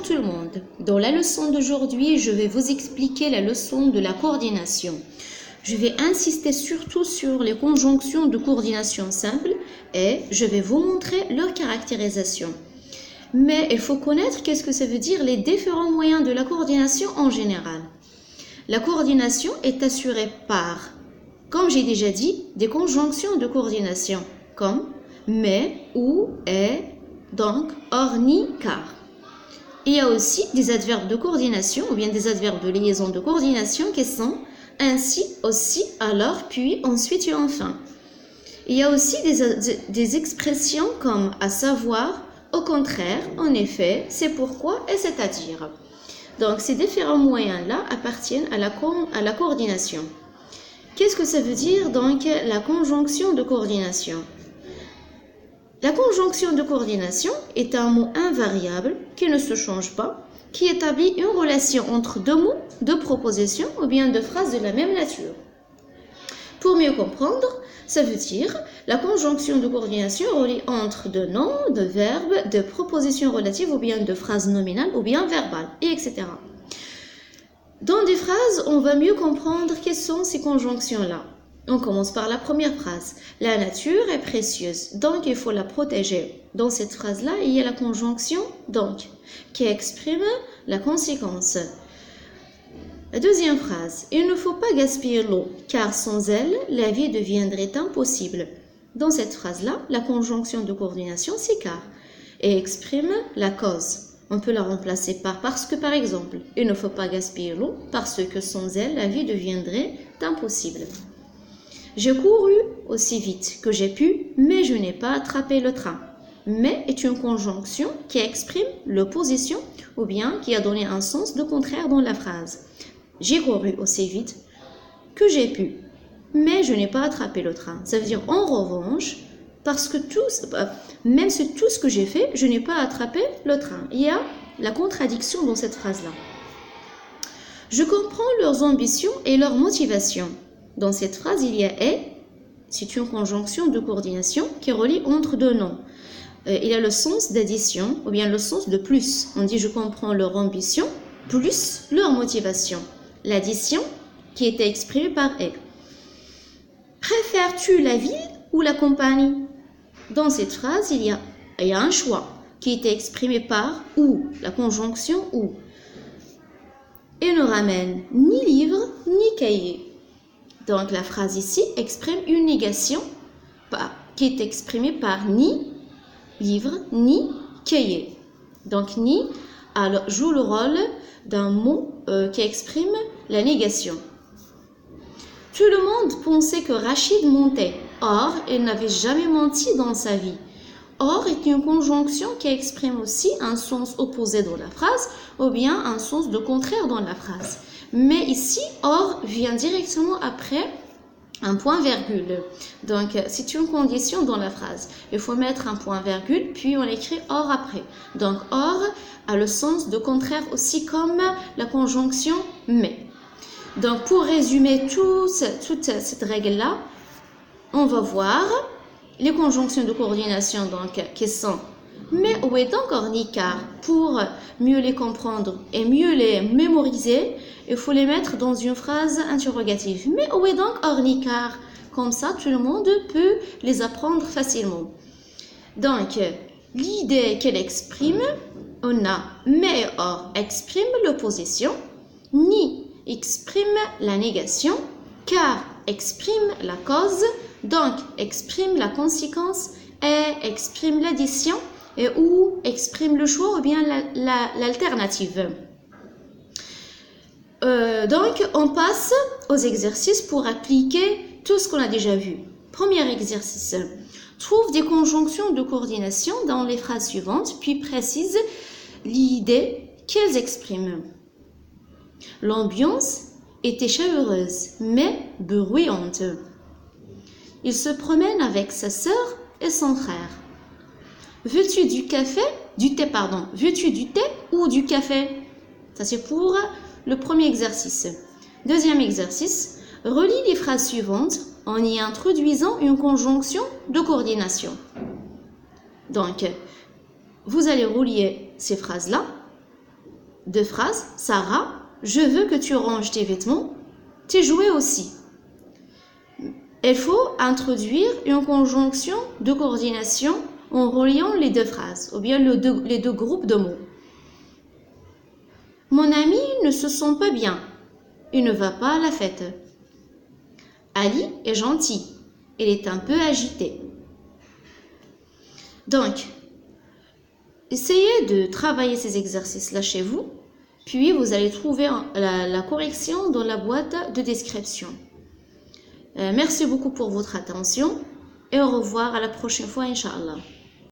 tout le monde. Dans la leçon d'aujourd'hui, je vais vous expliquer la leçon de la coordination. Je vais insister surtout sur les conjonctions de coordination simples et je vais vous montrer leur caractérisation. Mais il faut connaître qu'est-ce que ça veut dire les différents moyens de la coordination en général. La coordination est assurée par, comme j'ai déjà dit, des conjonctions de coordination comme mais, ou, et, donc, or, ni, car. Il y a aussi des adverbes de coordination ou bien des adverbes de liaison de coordination qui sont ainsi, aussi, alors, puis, ensuite et enfin. Il y a aussi des expressions comme à savoir, au contraire, en effet, c'est pourquoi et c'est-à-dire. Donc, ces différents moyens-là appartiennent à la coordination. Qu'est-ce que ça veut dire donc la conjonction de coordination? La conjonction de coordination est un mot invariable qui ne se change pas, qui établit une relation entre deux mots, deux propositions ou bien deux phrases de la même nature. Pour mieux comprendre, ça veut dire la conjonction de coordination relie entre de noms, de verbes, de propositions relatives ou bien de phrases nominales ou bien verbales, etc. Dans des phrases, on va mieux comprendre quelles sont ces conjonctions-là. On commence par la première phrase. La nature est précieuse, donc il faut la protéger. Dans cette phrase-là, il y a la conjonction donc, qui exprime la conséquence. La deuxième phrase. Il ne faut pas gaspiller l'eau, car sans elle, la vie deviendrait impossible. Dans cette phrase-là, la conjonction de coordination c'est car et exprime la cause. On peut la remplacer par parce que par exemple, il ne faut pas gaspiller l'eau, parce que sans elle, la vie deviendrait impossible. J'ai couru aussi vite que j'ai pu, mais je n'ai pas attrapé le train. Mais est une conjonction qui exprime l'opposition ou bien qui a donné un sens de contraire dans la phrase. J'ai couru aussi vite que j'ai pu, mais je n'ai pas attrapé le train. Ça veut dire en revanche, parce que même si tout ce que j'ai fait, je n'ai pas attrapé le train. Il y a la contradiction dans cette phrase-là. Je comprends leurs ambitions et leurs motivations. Dans cette phrase, il y a « et », c'est une conjonction de coordination qui relie entre deux noms. Il y a le sens d'addition ou bien le sens de plus. On dit « je comprends leur ambition » plus leur motivation. L'addition qui était exprimée par « et ». Préfères-tu la ville ou la campagne? Dans cette phrase, il y a un choix qui était exprimé par « ou », la conjonction « ou ». Il ne ramène ni livre ni cahier. Donc, la phrase ici exprime une négation qui est exprimée par ni livre ni cahier. Donc, ni joue le rôle d'un mot qui exprime la négation. Tout le monde pensait que Rachid mentait. Or, il n'avait jamais menti dans sa vie. Or est une conjonction qui exprime aussi un sens opposé dans la phrase ou bien un sens de contraire dans la phrase. Mais ici, or vient directement après un point-virgule. Donc, c'est une condition dans la phrase. Il faut mettre un point-virgule, puis on écrit or après. Donc, or a le sens de contraire aussi comme la conjonction mais. Donc, pour résumer toute cette règle-là, on va voir les conjonctions de coordination donc, qui sont mais où est donc or ni car? Pour mieux les comprendre et mieux les mémoriser, il faut les mettre dans une phrase interrogative. Mais où est donc or ni car? Comme ça, tout le monde peut les apprendre facilement. Donc, l'idée qu'elle exprime, on a mais et or exprime l'opposition, ni exprime la négation, car exprime la cause, donc exprime la conséquence et exprime l'addition et ou exprime le choix ou bien l'alternative. Donc, on passe aux exercices pour appliquer tout ce qu'on a déjà vu. Premier exercice. Trouve des conjonctions de coordination dans les phrases suivantes, puis précise l'idée qu'elles expriment. L'ambiance était chaleureuse, mais bruyante. Il se promène avec sa sœur et son frère. Veux-tu du thé ou du café? Ça, c'est pour le premier exercice. Deuxième exercice, relie les phrases suivantes en y introduisant une conjonction de coordination. Donc, vous allez relier ces phrases-là deux phrases. Sarah, je veux que tu ranges tes vêtements, tes jouets aussi. Il faut introduire une conjonction de coordination en reliant les deux phrases ou bien les deux groupes de mots. Mon ami ne se sent pas bien. Il ne va pas à la fête. Ali est gentil. Il est un peu agité. Donc, essayez de travailler ces exercices-là chez vous, puis vous allez trouver la correction dans la boîte de description. Merci beaucoup pour votre attention et au revoir à la prochaine fois, Inch'Allah.